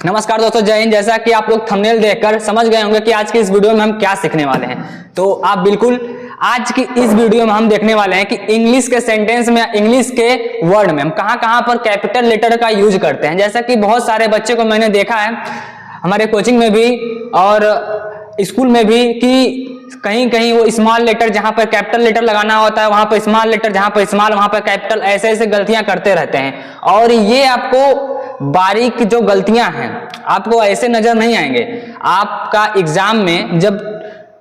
नमस्कार दोस्तों, जय हिंद। जैसा कि आप लोग थंबनेल देखकर समझ गए होंगे कि आज की इस वीडियो में हम क्या सीखने वाले हैं, तो आप बिल्कुल आज की इस वीडियो में हम देखने वाले हैं कि इंग्लिश के सेंटेंस में, इंग्लिश के वर्ड में हम कहां पर कैपिटल लेटर का यूज करते हैं। जैसा कि बहुत सारे बच्चे को मैंने देखा है हमारे कोचिंग में भी और स्कूल में भी कि कहीं कहीं वो स्मॉल लेटर जहां पर कैपिटल लेटर लगाना होता है वहां पर स्मॉल लेटर, जहां पर स्मॉल वहां पर कैपिटल, ऐसे ऐसे गलतियां करते रहते हैं। और ये आपको बारीक जो गलतियां हैं आपको ऐसे नजर नहीं आएंगे। आपका एग्जाम में जब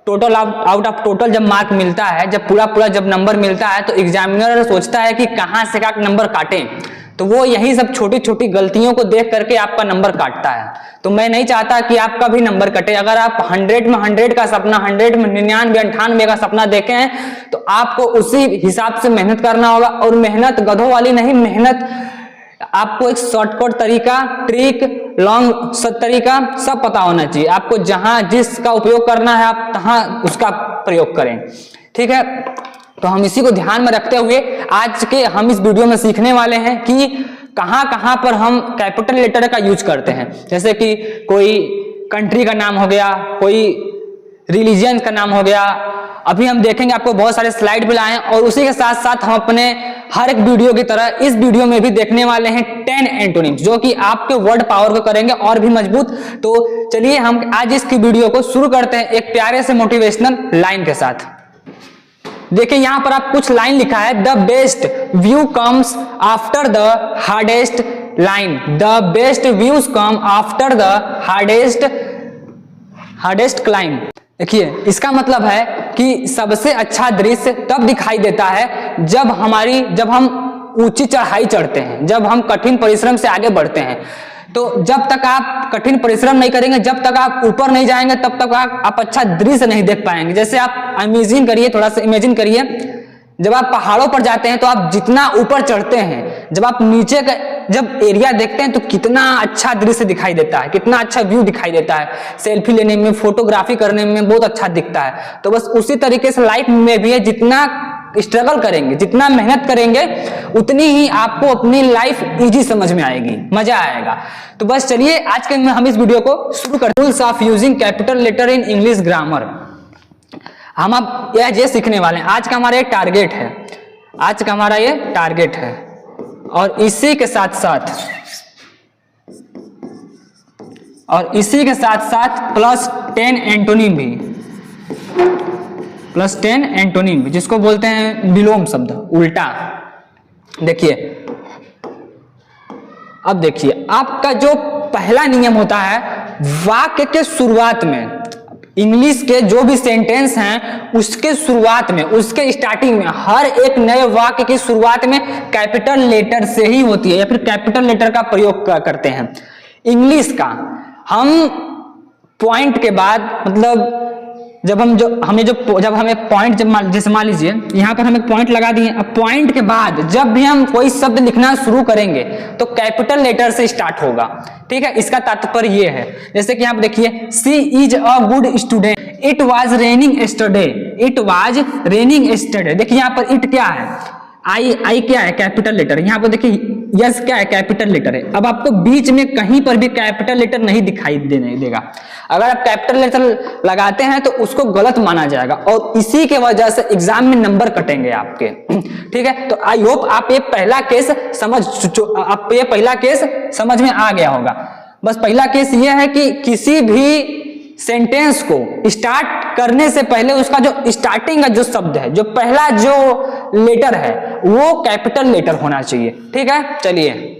टोटल आउट ऑफ टोटल जब मार्क मिलता है, जब पूरा जब नंबर मिलता है, तो एग्जामिनर सोचता है कि कहां से का नंबर काटें, तो वो यही सब छोटी छोटी गलतियों को देख करके आपका नंबर काटता है। तो मैं नहीं चाहता कि आपका भी नंबर कटे। अगर आप 100 में 100 का सपना, 100 में 99, 98 का सपना देखे हैं, तो आपको उसी हिसाब से मेहनत करना होगा। और मेहनत गधों वाली नहीं, मेहनत आपको एक शॉर्टकट तरीका, ट्रिक, लॉन्ग तरीका सब पता होना चाहिए। आपको जहां जिसका उपयोग करना है आप तहां उसका प्रयोग करें, ठीक है। तो हम इसी को ध्यान में रखते हुए आज के हम इस वीडियो में सीखने वाले हैं कि कहां पर हम कैपिटल लेटर का यूज करते हैं। जैसे कि कोई कंट्री का नाम हो गया, कोई रिलीजन का नाम हो गया। अभी हम देखेंगे, आपको बहुत सारे स्लाइड भी लाए हैं और उसी के साथ साथ हम अपने हर एक वीडियो की तरह इस वीडियो में भी देखने वाले हैं 10 एंटोनिम्स, जो कि आपके वर्ड पावर को करेंगे और भी मजबूत। तो चलिए हम आज इसकी वीडियो को शुरू करते हैं एक प्यारे से मोटिवेशनल लाइन के साथ। देखिए यहां पर आप कुछ लाइन लिखा है, the best view comes after the hardest line. The best views come after the hardest climb. देखिए इसका मतलब है कि सबसे अच्छा दृश्य तब दिखाई देता है जब हम ऊंची चढ़ाई चढ़ते हैं, जब हम कठिन परिश्रम से आगे बढ़ते हैं। तो जब तक आप कठिन परिश्रम नहीं करेंगे, जब तक आप ऊपर नहीं जाएंगे, तब तक आप अच्छा दृश्य नहीं देख पाएंगे। जैसे आप इमेजिन करिए, थोड़ा सा इमेजिन करिए, जब आप पहाड़ों पर जाते हैं तो आप जितना ऊपर चढ़ते हैं, जब आप नीचे का जब एरिया देखते हैं तो कितना अच्छा दृश्य दिखाई देता है, कितना अच्छा व्यू दिखाई देता है। सेल्फी लेने में, फोटोग्राफी करने में बहुत अच्छा दिखता है। तो बस उसी तरीके से लाइफ में भी है, जितना स्ट्रगल करेंगे, जितना मेहनत करेंगे, उतनी ही आपको अपनी लाइफ इजी समझ में आएगी, मजा आएगा। तो बस चलिए आज के हम इस वीडियो को शुरू करते हैं। Rules of using capital letter in English grammar. हम अब ये सीखने वाले हैं। आज का हमारा ये टारगेट है, आज का हमारा ये टारगेट है। और इसी के साथ साथ प्लस 10 एंटोनिम भी, प्लस 10 एंटोनिम भी, जिसको बोलते हैं विलोम शब्द, उल्टा। देखिए अब देखिए आपका जो पहला नियम होता है, वाक्य के शुरुआत में, इंग्लिश के जो भी सेंटेंस हैं उसके शुरुआत में, उसके स्टार्टिंग में, हर एक नए वाक्य की शुरुआत में कैपिटल लेटर से ही होती है या फिर कैपिटल लेटर का प्रयोग करते हैं। इंग्लिश का हम पॉइंट के बाद, मतलब जब हमें पॉइंट, जैसे मान लीजिए यहां पर हम एक पॉइंट लगा दिए, अब पॉइंट के बाद जब भी हम कोई शब्द लिखना शुरू करेंगे तो कैपिटल लेटर से स्टार्ट होगा, ठीक है। इसका तात्पर्य ये है, जैसे कि यहाँ पर देखिए, she is a good student, it was raining yesterday, it was raining yesterday. देखिए यहाँ पर इट क्या है, आई क्या है, कैपिटल लेटर। यहाँ पर देखिए यस क्या है, कैपिटल लेटर है। अब आपको बीच में कहीं पर भी कैपिटल लेटर नहीं दिखाई देगा। अगर आप कैपिटल लेटर लगाते हैं तो उसको गलत माना जाएगा और इसी के वजह से एग्जाम में नंबर कटेंगे आपके, ठीक है। तो आई होप आप ये पहला केस समझ में आ गया होगा। बस पहला केस ये है कि किसी भी सेंटेंस को स्टार्ट करने से पहले उसका जो स्टार्टिंग का जो शब्द है, जो पहला जो लेटर है, वो कैपिटल लेटर होना चाहिए, ठीक है। चलिए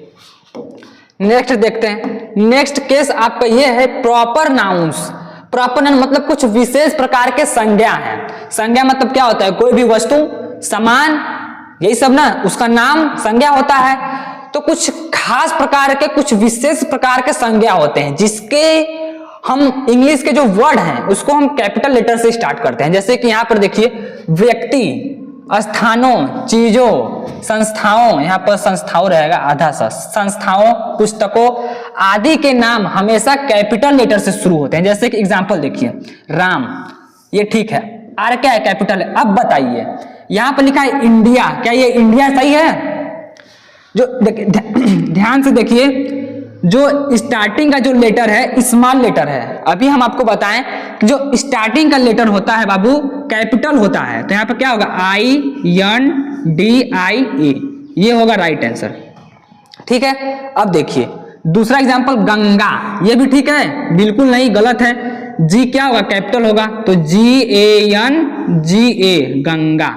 नेक्स्ट देखते हैं। नेक्स्ट केस आपका ये है प्रॉपर नाउन्स। प्रॉपर नाउन मतलब कुछ विशेष प्रकार के संज्ञा है। संज्ञा मतलब क्या होता है, कोई भी वस्तु, सामान, यही सब ना, उसका नाम संज्ञा होता है। तो कुछ खास प्रकार के, कुछ विशेष प्रकार के संज्ञा होते हैं जिसके हम इंग्लिश के जो वर्ड हैं उसको हम कैपिटल लेटर से स्टार्ट करते हैं। जैसे कि यहाँ पर देखिए, व्यक्ति, स्थानों, चीजों, संस्थाओं, यहाँ पर संस्थाओं रहेगा आधा सा, संस्थाओं, पुस्तकों आदि के नाम हमेशा कैपिटल लेटर से शुरू होते हैं। जैसे कि एग्जांपल देखिए, राम, ये ठीक है, आर क्या है, कैपिटल है। अब बताइए यहाँ पर लिखा है इंडिया, क्या ये इंडिया सही है? जो ध्यान से देखिए, जो स्टार्टिंग का जो लेटर है स्मॉल लेटर है। अभी हम आपको बताएं कि जो स्टार्टिंग का लेटर होता है बाबू कैपिटल होता है, तो यहाँ पर क्या होगा INDIA, ये होगा राइट आंसर। ठीक है, अब देखिए दूसरा एग्जांपल गंगा, ये भी ठीक है, बिल्कुल नहीं, गलत है। जी क्या होगा कैपिटल होगा, तो GANGA गंगा।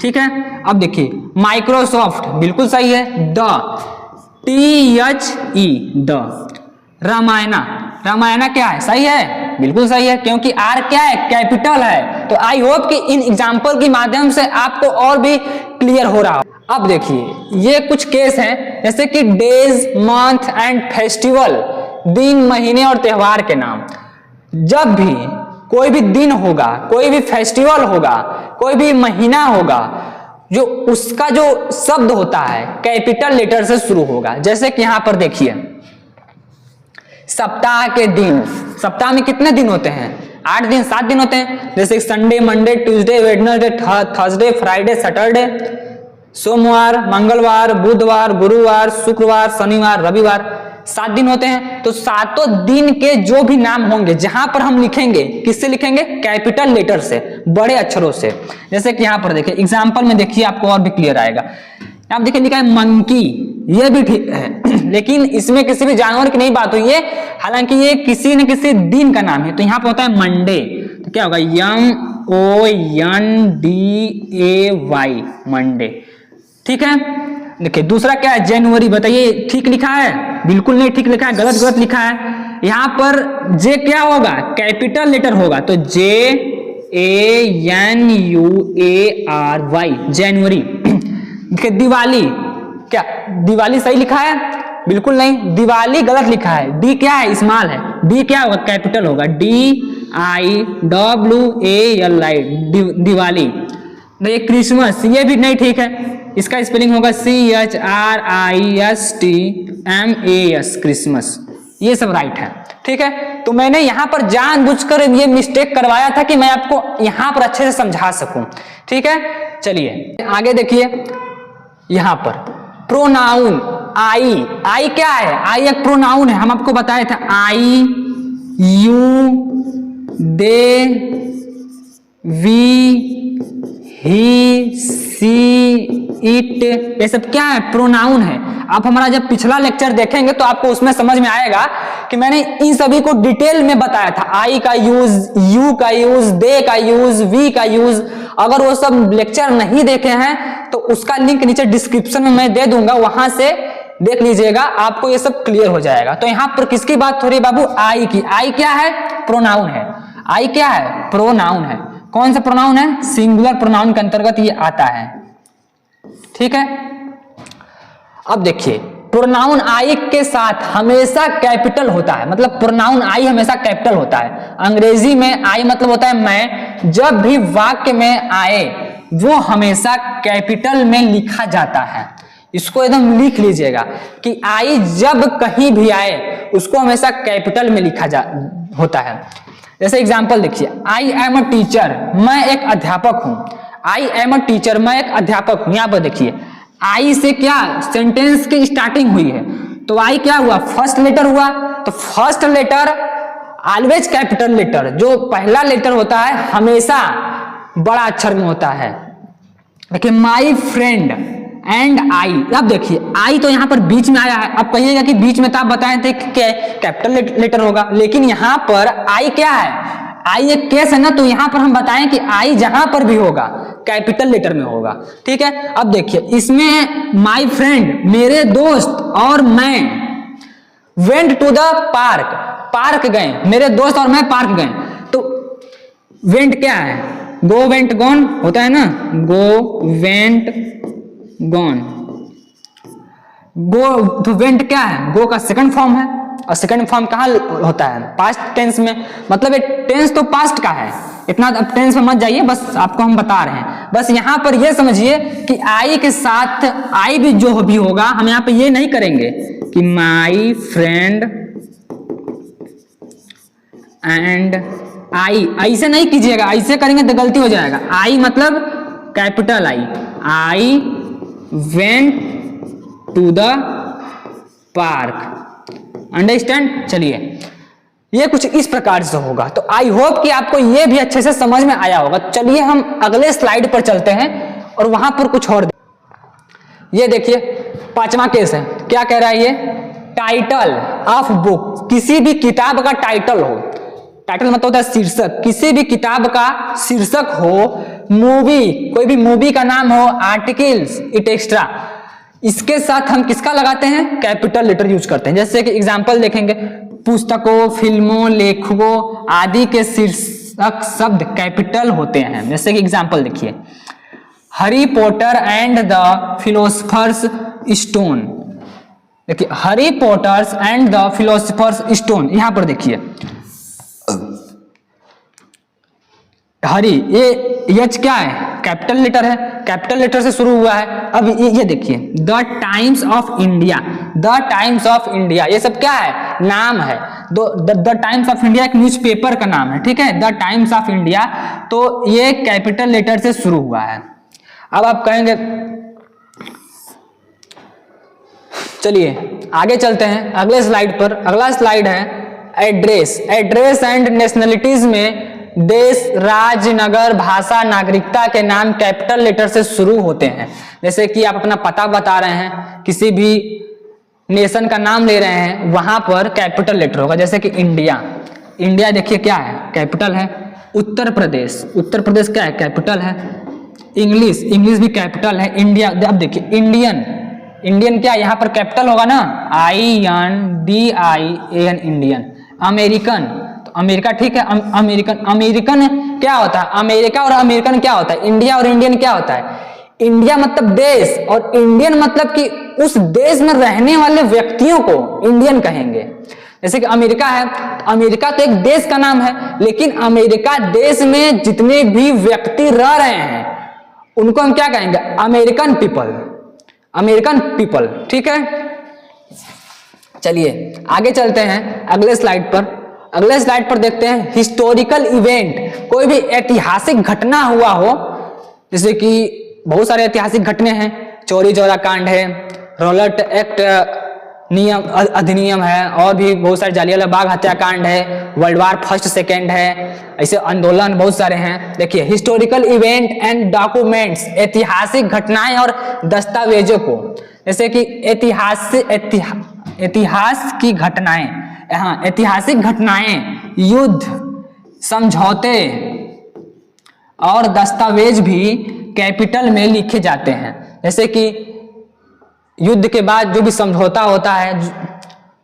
ठीक है, अब देखिए माइक्रोसॉफ्ट, बिल्कुल सही है, THE द। रामायणा, रामायणा क्या है, सही है, बिल्कुल सही है, क्योंकि आर क्या है कैपिटल है। तो आई होप कि इन एग्जाम्पल के माध्यम से आपको और भी क्लियर हो रहा हो। अब देखिए ये कुछ केस हैं, जैसे कि डेज, मंथ एंड फेस्टिवल, दिन, महीने और त्योहार के नाम। जब भी कोई भी दिन होगा, कोई भी फेस्टिवल होगा, कोई भी महीना होगा, जो उसका जो शब्द होता है कैपिटल लेटर से शुरू होगा। जैसे कि यहां पर देखिए सप्ताह के दिन, सप्ताह में कितने दिन होते हैं, 8 दिन 7 दिन होते हैं। जैसे Sunday, Monday, Tuesday, Wednesday, Thursday, Friday, Saturday, सोमवार, मंगलवार, बुधवार, गुरुवार, शुक्रवार, शनिवार, रविवार, 7 दिन होते हैं। तो सातों दिन के जो भी नाम होंगे जहां पर हम लिखेंगे, किससे लिखेंगे, कैपिटल लेटर से, बड़े अक्षरों से। जैसे कि यहां पर देखिए एग्जांपल में देखिए आपको और भी क्लियर आएगा। आप देखिए लिखा है मंकी, ये भी ठीक है लेकिन इसमें किसी भी जानवर की नहीं बात हुई है, हालांकि ये किसी न किसी दिन का नाम है। तो यहाँ पर होता है मंडे, तो क्या होगा MONDAY मंडे। ठीक है, देखिए दूसरा क्या है जनवरी, बताइए ठीक लिखा है, बिल्कुल नहीं ठीक लिखा है, गलत गलत लिखा है। यहां पर जे क्या होगा कैपिटल लेटर होगा, तो JANUARY जनवरी। दिवाली, क्या दिवाली सही लिखा है, बिल्कुल नहीं, दिवाली गलत लिखा है, डी क्या है स्मॉल है, डी क्या होगा कैपिटल होगा, DIWALI दिवाली। ये क्रिसमस, ये भी नहीं ठीक है, इसका स्पेलिंग होगा CHRISTMAS क्रिसमस, ये सब राइट है। ठीक है, तो मैंने यहां पर जानबूझकर ये मिस्टेक करवाया था कि मैं आपको यहां पर अच्छे से समझा सकूं। ठीक है, चलिए आगे देखिए। यहां पर प्रोनाउन आई, आई क्या है, आई एक प्रोनाउन है, हम आपको बताए थे I, you, they, we, he, she, it, ये सब क्या है प्रोनाउन है। आप हमारा जब पिछला लेक्चर देखेंगे तो आपको उसमें समझ में आएगा कि मैंने इन सभी को डिटेल में बताया था, आई का यूज, यू का यूज, दे का यूज, वी का यूज। अगर वो सब लेक्चर नहीं देखे हैं तो उसका लिंक नीचे डिस्क्रिप्शन में मैं दे दूंगा, वहां से देख लीजिएगा, आपको ये सब क्लियर हो जाएगा। तो यहाँ पर किसकी बात हो रही है बाबू, आई की। आई क्या है, प्रोनाउन है। आई क्या है, प्रोनाउन है। कौन सा प्रोनाउन है, सिंगुलर प्रोनाउन के अंतर्गत ये आता है। ठीक है, अब देखिए प्रोनाउन आई के साथ हमेशा कैपिटल होता है, मतलब प्रोनाउन आई हमेशा कैपिटल होता है। अंग्रेजी में आई मतलब होता है मैं, जब भी वाक्य में आए वो हमेशा कैपिटल में लिखा जाता है। इसको एकदम लिख लीजिएगा कि आई जब कहीं भी आए उसको हमेशा कैपिटल में लिखा होता है। जैसे एग्जांपल देखिए, आई एम अ टीचर, मैं एक अध्यापक हूं। आई एम अ टीचर, मैं एक अध्यापक हूं। यहां पर देखिए आई से क्या सेंटेंस की स्टार्टिंग हुई है, तो आई क्या हुआ, फर्स्ट लेटर हुआ। तो first letter always capital letter, जो पहला लेटर होता है हमेशा बड़ा अक्षर में होता है। देखिए माई फ्रेंड एंड आई, अब देखिए आई तो यहां पर बीच में आया है। अब कहिएगा कि बीच में तो आप बताए थे कि कैपिटल लेटर होगा, लेकिन यहां पर आई क्या है, आई एक केस है ना, तो यहां पर हम बताएं कि आई जहां पर भी होगा कैपिटल लेटर में होगा। ठीक है, अब देखिए इसमें माई फ्रेंड मेरे दोस्त और मैं went to the park, park गए, मेरे दोस्त और मैं पार्क गए। तो वेंट क्या है, गो वेंट गॉन होता है ना, गो वेंट गॉन। गो तो वेंट क्या है, गो का सेकंड फॉर्म है, और सेकंड फॉर्म कहाँ होता है, पास्ट टेंस में। मतलब टेंस तो पास्ट का है, इतना अब टेंस में मत जाइए, बस आपको हम बता रहे हैं। बस यहाँ पर ये समझिए कि आई के साथ आई भी जो भी होगा, हम यहाँ पे ये नहीं करेंगे कि माई फ्रेंड एंड आई, ऐसे नहीं कीजिएगा, ऐसे करेंगे तो गलती हो जाएगा। आई मतलब capital I, I went to the park, understand. चलिए ये कुछ इस प्रकार से होगा। तो आई होप कि आपको ये भी अच्छे से समझ में आया होगा। चलिए हम अगले स्लाइड पर चलते हैं और वहां पर कुछ और। ये देखिए 5वां केस है, क्या कह रहा है ये, टाइटल ऑफ बुक, किसी भी किताब का टाइटल हो, टाइटल मतलब होता है शीर्षक, किसी भी किताब का शीर्षक हो, मूवी, कोई भी मूवी का नाम हो, आर्टिकल्स इट एक्स्ट्रा, इसके साथ हम किसका लगाते हैं, कैपिटल लेटर यूज करते हैं। जैसे कि एग्जांपल देखेंगे, पुस्तकों, फिल्मों, लेखकों आदि के शीर्षक शब्द कैपिटल होते हैं। जैसे कि एग्जांपल देखिए, Harry Potter and the Philosopher's Stone, देखिए Harry Potter's and the Philosopher's Stone, यहां पर देखिए हरी, ये एच क्या है, कैपिटल लेटर है, कैपिटल लेटर से शुरू हुआ है। अब ये देखिए the Times of India, the Times of India, ये सब क्या है, नाम है। द टाइम्स ऑफ इंडिया एक न्यूज़पेपर का नाम है, ठीक है, द टाइम्स ऑफ इंडिया, तो ये कैपिटल लेटर से शुरू हुआ है। अब आप कहेंगे, चलिए आगे चलते हैं अगले स्लाइड पर। अगला स्लाइड है एड्रेस। एड्रेस एंड नेशनलिटीज में देश, राज्य, नगर, भाषा, नागरिकता के नाम कैपिटल लेटर से शुरू होते हैं। जैसे कि आप अपना पता बता रहे हैं, किसी भी नेशन का नाम ले रहे हैं, वहां पर कैपिटल लेटर होगा। जैसे कि इंडिया, इंडिया देखिए क्या है, कैपिटल है। उत्तर प्रदेश, उत्तर प्रदेश क्या है, कैपिटल है। इंग्लिश, इंग्लिश भी कैपिटल है। इंडिया, अब देखिए इंडियन, इंडियन क्या, यहाँ पर कैपिटल होगा ना, INDIAN, इंडियन। अमेरिकन, तो अमेरिका ठीक है, अमेरिकन, अमेरिकन क्या होता है, अमेरिका और अमेरिकन क्या होता है, इंडिया और इंडियन क्या होता है, इंडिया मतलब देश और इंडियन मतलब कि उस देश में रहने वाले व्यक्तियों को इंडियन कहेंगे। जैसे कि अमेरिका है, तो अमेरिका तो एक देश का नाम है, लेकिन अमेरिका देश में जितने भी व्यक्ति रह रहे हैं उनको हम क्या कहेंगे, अमेरिकन पीपल, अमेरिकन पीपल, ठीक है। चलिए आगे चलते हैं अगले स्लाइड पर। अगले स्लाइड पर देखते हैं हिस्टोरिकल इवेंट, कोई भी ऐतिहासिक घटना हुआ हो, जैसे कि बहुत सारे ऐतिहासिक घटने हैं, चौरी चौरा कांड है, रॉलेट एक्ट नियम अधिनियम है, और भी बहुत सारे, जालियांवाला बाग हत्याकांड है, वर्ल्ड वार फर्स्ट सेकेंड है, ऐसे आंदोलन बहुत सारे हैं। देखिए हिस्टोरिकल इवेंट एंड डॉक्यूमेंट्स, ऐतिहासिक घटनाएं और दस्तावेजों को, जैसे कि इतिहास की घटनाएं, हाँ ऐतिहासिक घटनाएं, युद्ध, समझौते और दस्तावेज भी कैपिटल में लिखे जाते हैं। जैसे कि युद्ध के बाद जो भी समझौता होता है,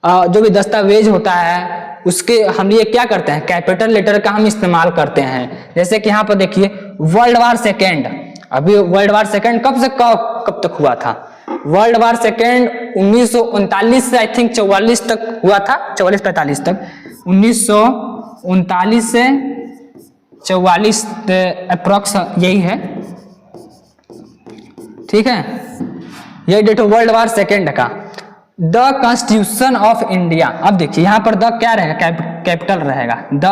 जो भी दस्तावेज होता है, उसके हम ये क्या करते हैं, कैपिटल लेटर का हम इस्तेमाल करते हैं। जैसे कि यहाँ पर देखिए वर्ल्ड वार सेकेंड, अभी वर्ल्ड वार सेकेंड कब से कब तक हुआ था, वर्ल्ड वार सेकेंड 1939 से आई थिंक 44 तक हुआ था, 44-45 तक, 1939 से 44 अप्रोक्स यही है, ठीक है, यही डेट वर्ल्ड वार सेकेंड का। द कॉन्स्टिट्यूशन ऑफ इंडिया, अब देखिए यहां पर द क्या रहेगा, कैपिटल रहेगा, द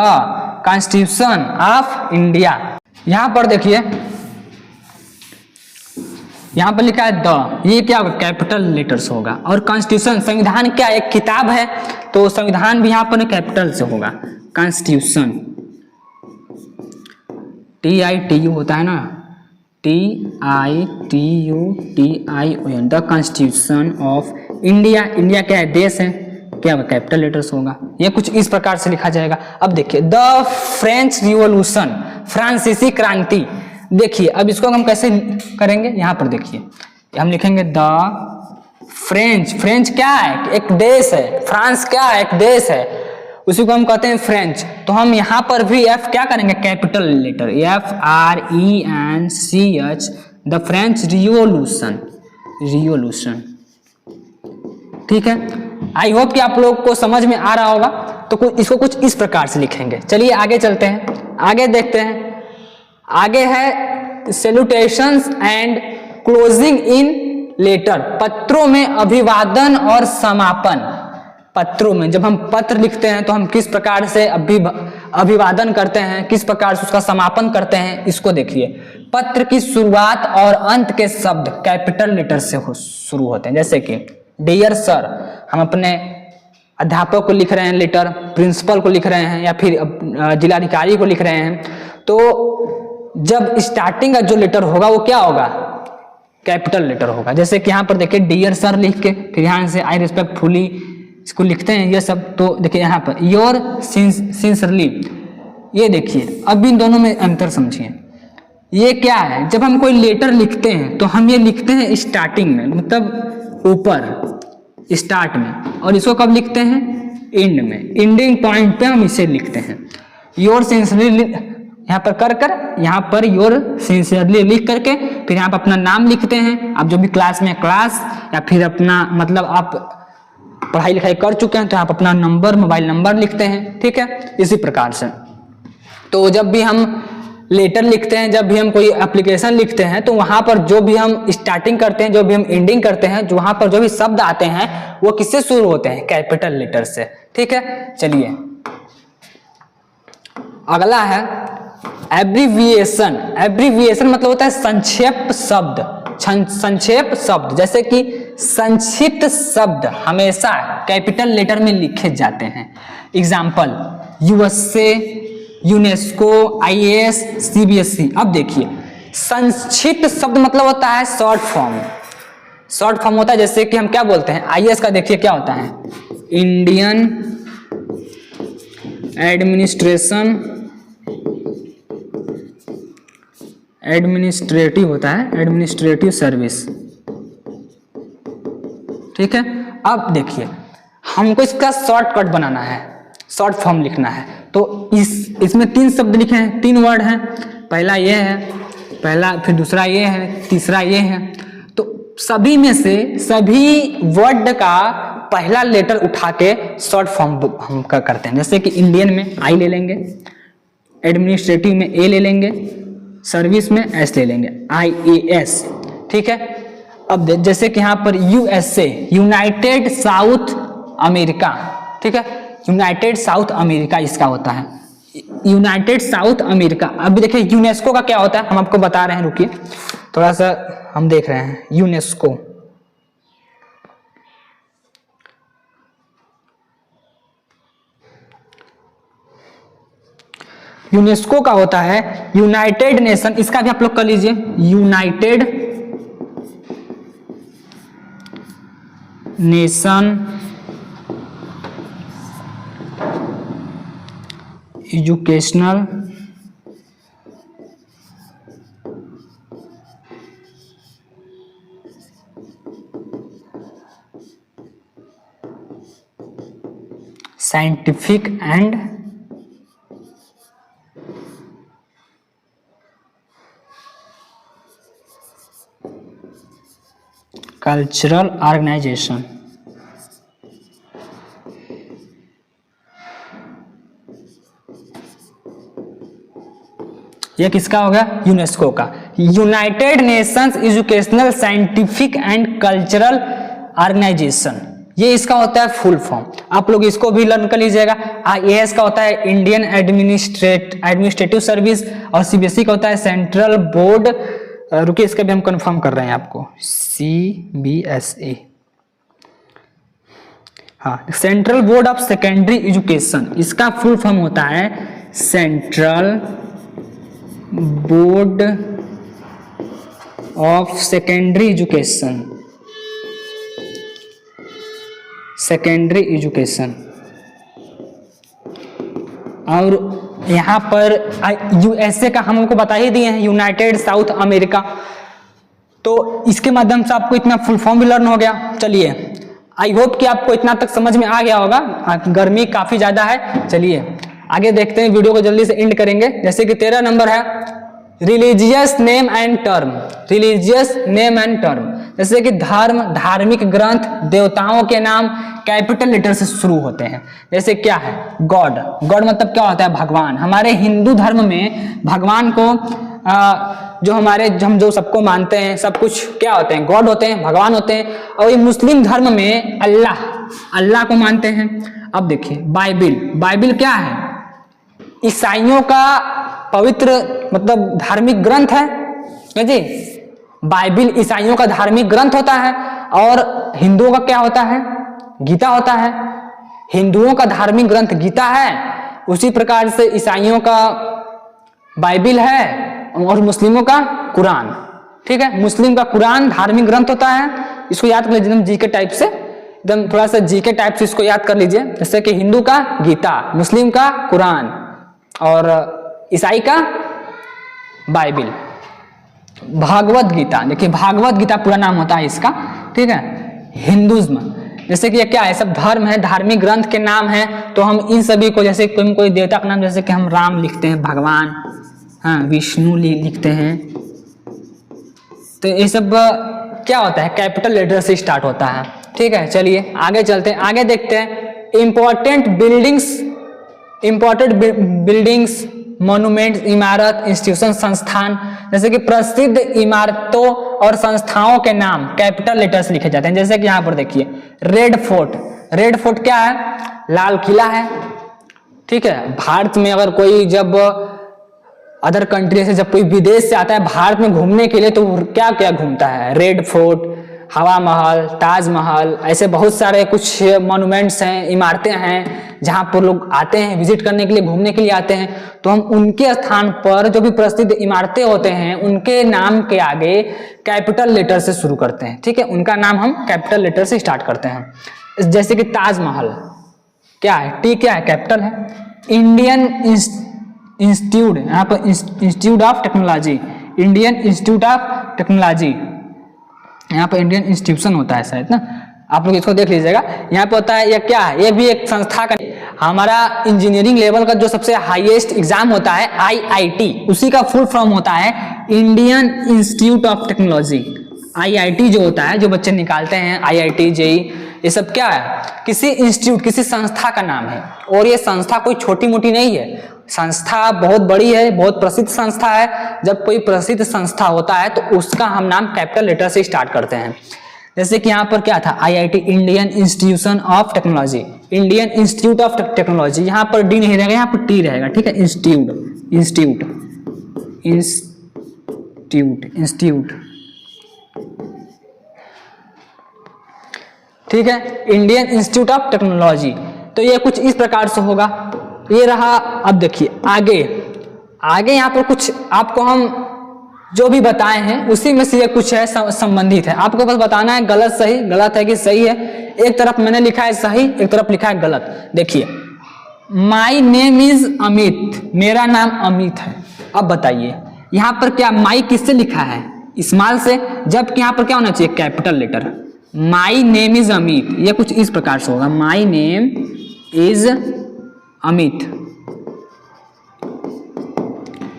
कॉन्स्टिट्यूशन ऑफ इंडिया। यहां पर देखिए यहां पर लिखा है द, ये क्या होगा, कैपिटल लेटर्स होगा। और कॉन्स्टिट्यूशन, संविधान क्या एक किताब है, तो संविधान भी यहां पर कैपिटल से होगा, कॉन्स्टिट्यूशन, TITU होता है ना, TITUTION, the constitution of India. India क्या है, देश है, क्या कैपिटल लेटर्स होगा। ये कुछ इस प्रकार से लिखा जाएगा। अब देखिए द फ्रेंच रिवॉल्यूशन, फ्रांसीसी क्रांति। देखिए अब इसको हम कैसे करेंगे, यहां पर देखिए हम लिखेंगे द फ्रेंच, फ्रेंच क्या है, एक देश है, फ्रांस क्या है, एक देश है, उसी को हम कहते हैं फ्रेंच। तो हम यहां पर भी F क्या करेंगे, capital letter, FRENCH, the French revolution, revolution, ठीक है। आई होप कि आप लोग को समझ में आ रहा होगा। तो इसको कुछ इस प्रकार से लिखेंगे। चलिए आगे चलते हैं, आगे देखते हैं। आगे है salutations and closing in letter, पत्रों में अभिवादन और समापन। पत्रों में जब हम पत्र लिखते हैं तो हम किस प्रकार से अभिवादन करते हैं, किस प्रकार से उसका समापन करते हैं, इसको देखिए। पत्र की शुरुआत और अंत के शब्द कैपिटल लेटर से शुरू होते हैं। जैसे कि डियर सर, हम अपने अध्यापक को लिख रहे हैं लेटर, प्रिंसिपल को लिख रहे हैं या फिर जिलाधिकारी को लिख रहे हैं, तो जब स्टार्टिंग का जो लेटर होगा वो क्या होगा, कैपिटल लेटर होगा। जैसे कि यहाँ पर देखिए डियर सर लिख के फिर यहाँ से आई रिस्पेक्टफुली इसको लिखते हैं ये सब। तो देखिए यहाँ पर योर सिंसियरली, ये देखिए अब इन दोनों में अंतर समझिए। ये क्या है, जब हम कोई लेटर लिखते हैं तो हम ये लिखते हैं स्टार्टिंग में, मतलब ऊपर स्टार्ट में, और इसको कब लिखते हैं, एंड में, एंडिंग पॉइंट पे हम इसे लिखते हैं। योर सिंसियरली यहाँ पर कर यहाँ पर योर सिंसियरली लिख करके फिर यहाँ पर अपना नाम लिखते हैं। आप जो भी क्लास में क्लास या फिर अपना मतलब आप पढ़ाई लिखाई कर चुके हैं तो आप अपना नंबर, मोबाइल नंबर लिखते हैं, ठीक है, इसी प्रकार से। तो जब भी हम लेटर लिखते हैं, जब भी हम कोई एप्लीकेशन लिखते हैं, तो वहां पर जो भी हम स्टार्टिंग करते हैं, जो भी हम एंडिंग करते हैं, जो वहां पर जो भी शब्द आते हैं वो किससे शुरू होते हैं, कैपिटल लेटर से, ठीक है। चलिए अगला है एब्रीविएशन। एब्रीविएशन मतलब होता है संक्षेप शब्द, संक्षेप शब्द। जैसे कि संक्षिप्त शब्द हमेशा कैपिटल लेटर में लिखे जाते हैं। Example USA, UNESCO, IAS, CBSE. अब देखिए संक्षिप्त शब्द मतलब होता है शॉर्ट फॉर्म। शॉर्ट फॉर्म होता है, जैसे कि हम क्या बोलते हैं, आईएएस का देखिए क्या होता है, इंडियन एडमिनिस्ट्रेटिव होता है, एडमिनिस्ट्रेटिव सर्विस, ठीक है। अब देखिए हमको इसका शॉर्टकट बनाना है, शॉर्ट फॉर्म लिखना है, तो इसमें 3 शब्द लिखे हैं, 3 वर्ड हैं। पहला ये है, पहला, फिर दूसरा ये है, तीसरा ये है। तो सभी में से सभी वर्ड का पहला लेटर उठा के शॉर्ट फॉर्म हम करते हैं। जैसे कि इंडियन में आई ले लेंगे, एडमिनिस्ट्रेटिव में ए ले लेंगे, सर्विस में एस ले लेंगे, IAS, ठीक है। अब जैसे कि यहाँ पर USA, यूनाइटेड साउथ अमेरिका, ठीक है, यूनाइटेड साउथ अमेरिका इसका होता है, यूनाइटेड साउथ अमेरिका। अब देखिए यूनेस्को का क्या होता है, हम आपको बता रहे हैं, रुकिए थोड़ा सा हम देख रहे हैं। यूनेस्को, यूनेस्को का होता है यूनाइटेड नेशन, इसका भी आप लोग कर लीजिए, United Nation Educational Scientific and Cultural Organization. ये किसका हो गया, यूनेस्को का, United Nations Educational Scientific and Cultural Organization. ये इसका होता है फुल फॉर्म, आप लोग इसको भी लर्न कर लीजिएगा। IAS का होता है इंडियन एडमिनिस्ट्रेटिव सर्विस, और CBSE का होता है सेंट्रल बोर्ड, रुकिए इसका भी हम कंफर्म कर रहे हैं आपको, CBSE, हाँ, central board of secondary education. इसका फुल फॉर्म होता है central board of secondary education, secondary education. और यहाँ पर USA का हम आपको बता ही दिए हैं, यूनाइटेड साउथ अमेरिका। तो इसके माध्यम से आपको इतना फुल फॉर्म भी लर्न हो गया। चलिए आई होप कि आपको इतना तक समझ में आ गया होगा, गर्मी काफी ज्यादा है। चलिए आगे देखते हैं, वीडियो को जल्दी से एंड करेंगे। जैसे कि 13 नंबर है religious name and term, religious name and term. जैसे कि धर्म, धार्मिक ग्रंथ, देवताओं के नाम कैपिटल लेटर से शुरू होते हैं। जैसे क्या है, गॉड, गॉड मतलब क्या होता है, भगवान। हमारे हिंदू धर्म में भगवान को जो हम जो सबको मानते हैं, सब कुछ क्या होते हैं, गॉड होते हैं, भगवान होते हैं। और ये मुस्लिम धर्म में अल्लाह, अल्लाह को मानते हैं। अब देखिए बाइबिल, बाइबिल क्या है, ईसाइयों का पवित्र मतलब धार्मिक ग्रंथ है जी। बाइबिल ईसाइयों का धार्मिक ग्रंथ होता है और हिंदुओं का क्या होता है, गीता होता है। हिंदुओं का धार्मिक ग्रंथ गीता है, उसी प्रकार से ईसाइयों का बाइबिल है और मुस्लिमों का कुरान। ठीक है, मुस्लिम का कुरान धार्मिक ग्रंथ होता है, इसको याद कर लीजिए एकदम जीके टाइप से, एकदम थोड़ा सा जीके टाइप से इसको याद कर लीजिए। जैसे कि हिंदू का गीता, मुस्लिम का कुरान और ईसाई का बाइबिल। भागवत गीता, देखिए भागवत गीता पूरा नाम होता है इसका। ठीक है, हिंदुज्म, जैसे कि ये क्या है, सब धर्म है, धार्मिक ग्रंथ के नाम है, तो हम इन सभी को, जैसे कोई देवता का नाम, जैसे कि हम राम लिखते हैं, भगवान, हाँ विष्णु लिखते हैं, तो ये सब क्या होता है, कैपिटल लेटर से स्टार्ट होता है। ठीक है, चलिए आगे चलते हैं, आगे देखते हैं इंपॉर्टेंट बिल्डिंग्स, मॉन्यूमेंट्स, इमारत, इंस्टीट्यूशन, संस्थान, जैसे कि प्रसिद्ध इमारतों और संस्थाओं के नाम कैपिटल लेटर से लिखे जाते हैं। जैसे कि यहाँ पर देखिए रेड फोर्ट क्या है, लाल किला है। ठीक है, भारत में अगर कोई जब अदर कंट्री से, जब कोई विदेश से आता है भारत में घूमने के लिए, तो क्या क्या घूमता है, रेड फोर्ट, हवा महल, ताजमहल, ऐसे बहुत सारे कुछ मॉन्यूमेंट्स हैं, इमारतें हैं जहां पर लोग आते हैं विजिट करने के लिए, घूमने के लिए आते हैं। तो हम उनके स्थान पर जो भी प्रसिद्ध इमारतें होते हैं उनके नाम के आगे कैपिटल लेटर से शुरू करते हैं। ठीक है, उनका नाम हम कैपिटल लेटर से स्टार्ट करते हैं। जैसे कि ताजमहल क्या है, टी क्या है, कैपिटल है। इंडियन इंस्टीट्यूट, यहाँ पर institute of technology, Indian institute of technology, यहाँ पर इंडियन इंस्टीट्यूशन होता है शायद ना, आप लोग इसको देख लीजिएगा। यहाँ पे होता है, यह क्या है, ये भी एक संस्था का, हमारा इंजीनियरिंग लेवल का जो सबसे हाईएस्ट एग्जाम होता है IIT, उसी का फुल फॉर्म होता है Indian institute of technology. IIT जो होता है, जो बच्चे निकालते हैं IIT JEE, ये सब क्या है, किसी इंस्टीट्यूट, किसी संस्था का नाम है। और ये संस्था कोई छोटी मोटी नहीं है, संस्था बहुत बड़ी है, बहुत प्रसिद्ध संस्था है। जब कोई प्रसिद्ध संस्था होता है तो उसका हम नाम कैपिटल लेटर से स्टार्ट करते हैं। जैसे कि यहाँ पर क्या था, IIT, Indian institution of technology, Indian institute of technology, यहाँ पर डी नहीं रहेगा, यहाँ पर टी रहेगा। ठीक है, इंस्टीट्यूट, ठीक है, इंडियन इंस्टीट्यूट ऑफ टेक्नोलॉजी। तो ये कुछ इस प्रकार से होगा, ये रहा। अब देखिए आगे यहाँ पर कुछ आपको हम जो भी बताए हैं उसी में से ये कुछ है संबंधित है, आपको बस बताना है गलत सही, गलत है कि सही है। एक तरफ मैंने लिखा है सही, एक तरफ लिखा है गलत। देखिए माई नेम इज अमित, मेरा नाम अमित है। अब बताइए यहाँ पर क्या माई किससे लिखा है, स्मॉल से, जबकि यहाँ पर क्या होना चाहिए, capital letter. My name is Amit, ये कुछ इस प्रकार से होगा, माई नेम इज अमित।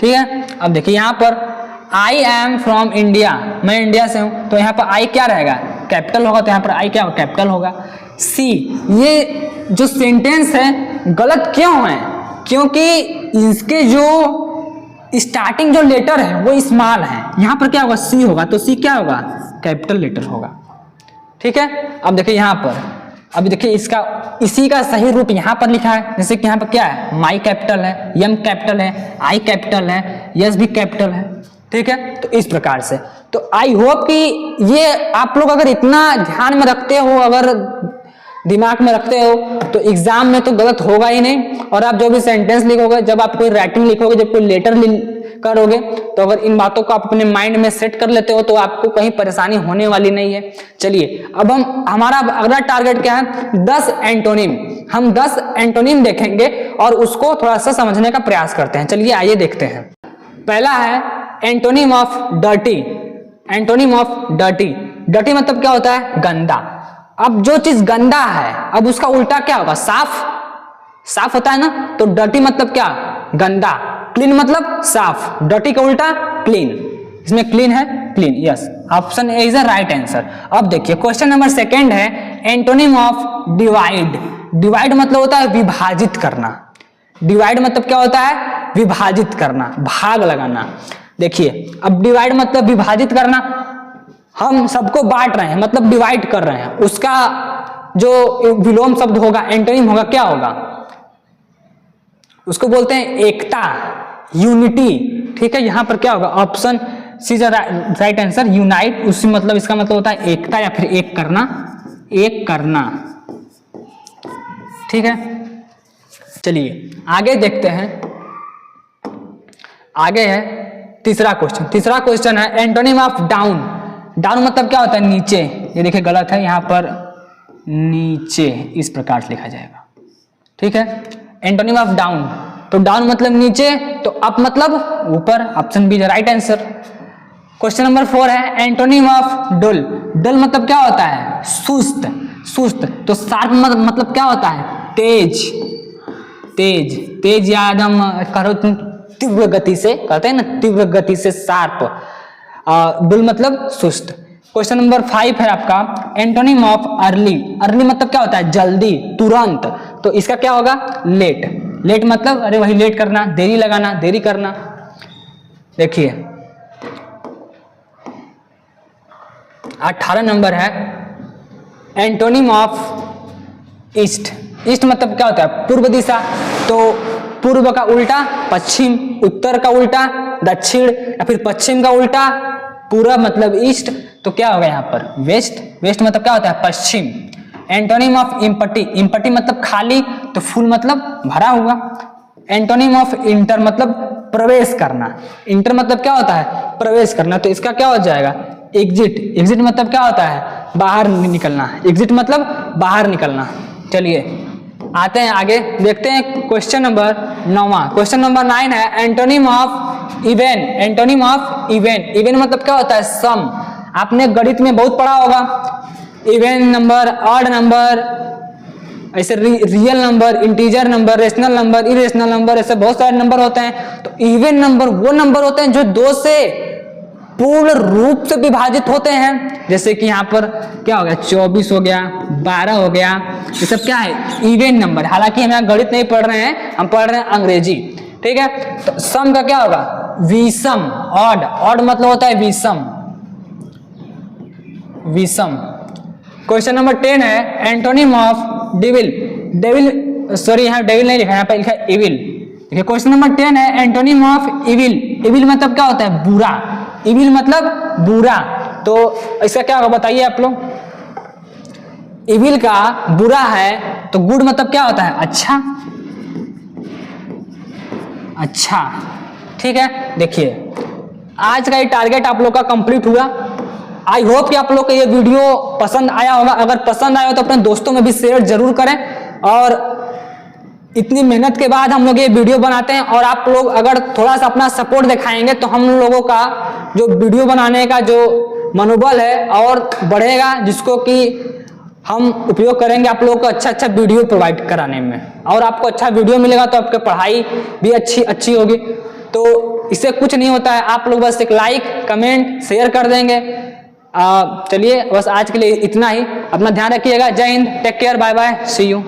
ठीक है, अब देखिए यहाँ पर आई एम फ्रॉम इंडिया, मैं इंडिया से हूं, तो यहाँ पर आई क्या रहेगा, कैपिटल होगा, तो यहाँ पर आई क्या होगा, कैपिटल होगा। सी, ये जो सेंटेंस है गलत क्यों है, क्योंकि इसके जो स्टार्टिंग जो लेटर है वो स्मॉल है। यहाँ पर क्या होगा, सी होगा, तो सी क्या होगा, कैपिटल लेटर होगा। ठीक है, अब देखिए यहाँ पर, अभी देखिए इसका इसी का सही रूप यहाँ पर लिखा है। जैसे कि यहाँ पर क्या है, माई कैपिटल है, एम कैपिटल है, आई कैपिटल है, यस भी कैपिटल है। ठीक है, तो इस प्रकार से। तो आई होप कि ये आप लोग अगर इतना ध्यान में रखते हो, अगर दिमाग में रखते हो, तो एग्जाम में तो गलत होगा ही नहीं। और आप जो भी सेंटेंस लिखोगे, जब आप कोई राइटिंग लिखोगे, जब कोई लेटर करोगे, तो अगर इन बातों को आप अपने माइंड में सेट कर लेते हो तो आपको कहीं परेशानी होने वाली नहीं है। चलिए अब हमारा अगला टारगेट क्या है, 10 एंटोनिम। हम 10 एंटोनिम देखेंगे और उसको थोड़ा सा समझने का प्रयास करते हैं। चलिए आइए देखते हैं। पहला है antonym of dirty. Antonym of dirty, dirty मतलब क्या होता है, गंदा। अब जो चीज गंदा है, अब उसका उल्टा क्या होगा, साफ। साफ होता है ना, तो डर्टी मतलब क्या, गंदा। क्लीन मतलब साफ, डर्टी का उल्टा क्लीन। इसमें क्लीन है, clean, yes, option A is the right answer. अब देखिए क्वेश्चन नंबर 2 है एंटोनिम ऑफ डिवाइड। डिवाइड मतलब होता है विभाजित करना। डिवाइड मतलब क्या होता है, विभाजित करना, भाग लगाना। देखिए अब डिवाइड मतलब विभाजित करना, हम सबको बांट रहे हैं, मतलब डिवाइड कर रहे हैं। उसका जो विलोम शब्द होगा, एंटोनिम होगा, क्या होगा, उसको बोलते हैं एकता, यूनिटी। ठीक है, यहां पर क्या होगा, option C is right answer, unite. उसी मतलब इसका मतलब होता है एकता या फिर एक करना, एक करना। ठीक है, चलिए आगे देखते हैं। आगे है तीसरा क्वेश्चन। तीसरा क्वेश्चन है एंटोनिम ऑफ डाउन। डाउन मतलब क्या होता है? नीचे। ये देखिए गलत है, यहाँ पर नीचे इस प्रकार से लिखा जाएगा, ठीक है। एंटोनिम ऑफ डाउन, तो डाउन मतलब नीचे, तो अप मतलब ऊपर। Option B right answer. Question number 4 है एंटोनिम ऑफ डल। डल मतलब क्या होता है? सुस्त। सुस्त। तो शार्प मतलब क्या होता है? तेज। तेज, तेज या एकदम करो तीव्र गति से, कहते हैं ना तीव्र गति से, शार्प। डल मतलब सुस्त। क्वेश्चन नंबर 5 है आपका एंटोनिम ऑफ अर्ली। अर्ली मतलब क्या होता है? जल्दी, तुरंत। तो इसका क्या होगा? लेट। लेट मतलब अरे वही लेट करना, देरी लगाना, देरी करना। देखिए 18 नंबर है एंटोनिम ऑफ ईस्ट। ईस्ट मतलब क्या होता है? पूर्व दिशा। तो पूर्व का उल्टा पश्चिम, उत्तर का उल्टा दक्षिण, या फिर पश्चिम का उल्टा पूरब मतलब ईस्ट। तो क्या होगा यहाँ पर? वेस्ट। वेस्ट मतलब क्या होता है? पश्चिम। Antonym of empty. इम्पटी मतलब खाली, तो फुल मतलब भरा हुआ। एंटोनिम ऑफ इंटर मतलब प्रवेश करना। इंटर मतलब क्या होता है? प्रवेश करना। तो इसका क्या हो जाएगा? एग्जिट। एग्जिट मतलब क्या होता है? बाहर निकलना। एग्जिट मतलब बाहर निकलना। चलिए आते हैं आगे, देखते हैं क्वेश्चन नंबर 9। क्वेश्चन नंबर 9 है antonym of even. Antonym of even. Even मतलब क्या होता है? सम। आपने गणित में बहुत पढ़ा होगा, इवन नंबर, ऑड नंबर, ऐसे real number, integer number, rational number, irrational number, ऐसे बहुत सारे नंबर होते हैं। तो इवन नंबर वो नंबर होते हैं जो 2 से पूर्ण रूप से विभाजित होते हैं। जैसे कि यहाँ पर क्या हो गया? 24 हो गया, 12 हो गया, ये सब क्या है? Even number. हालांकि हम यहाँ गणित नहीं पढ़ रहे हैं, हम पढ़ रहे हैं अंग्रेजी, ठीक है। तो सम का क्या होगा? विषम। ऑड। ऑड मतलब होता है विषम। विषम। क्वेश्चन नंबर 10 है antonym of devil. Devil, sorry यहाँ डेविल नहीं लिखा है, यहाँ पे लिखा है इविल। देखिए क्वेश्चन नंबर 10 है एंटोनिम ऑफ इविल। इविल मतलब क्या होता है? बुरा। इविल मतलब बुरा। तो इसका क्या होगा बताइए आप लोग? इविल का बुरा है, तो गुड मतलब क्या होता है? अच्छा। अच्छा, ठीक है। देखिए आज का ये टारगेट आप लोग का कंप्लीट हुआ। आई होप कि आप लोग को ये वीडियो पसंद आया होगा। अगर पसंद आया हो तो अपने दोस्तों में भी शेयर जरूर करें। और इतनी मेहनत के बाद हम लोग ये वीडियो बनाते हैं, और आप लोग अगर थोड़ा सा अपना सपोर्ट दिखाएंगे तो हम लोगों का जो वीडियो बनाने का जो मनोबल है और बढ़ेगा, जिसको कि हम उपयोग करेंगे आप लोगों को अच्छा वीडियो प्रोवाइड कराने में। और आपको अच्छा वीडियो मिलेगा तो आपकी पढ़ाई भी अच्छी होगी। तो इससे कुछ नहीं होता है, आप लोग बस एक लाइक, कमेंट, शेयर कर देंगे। चलिए बस आज के लिए इतना ही। अपना ध्यान रखिएगा। जय हिंद, take care, bye bye, see you.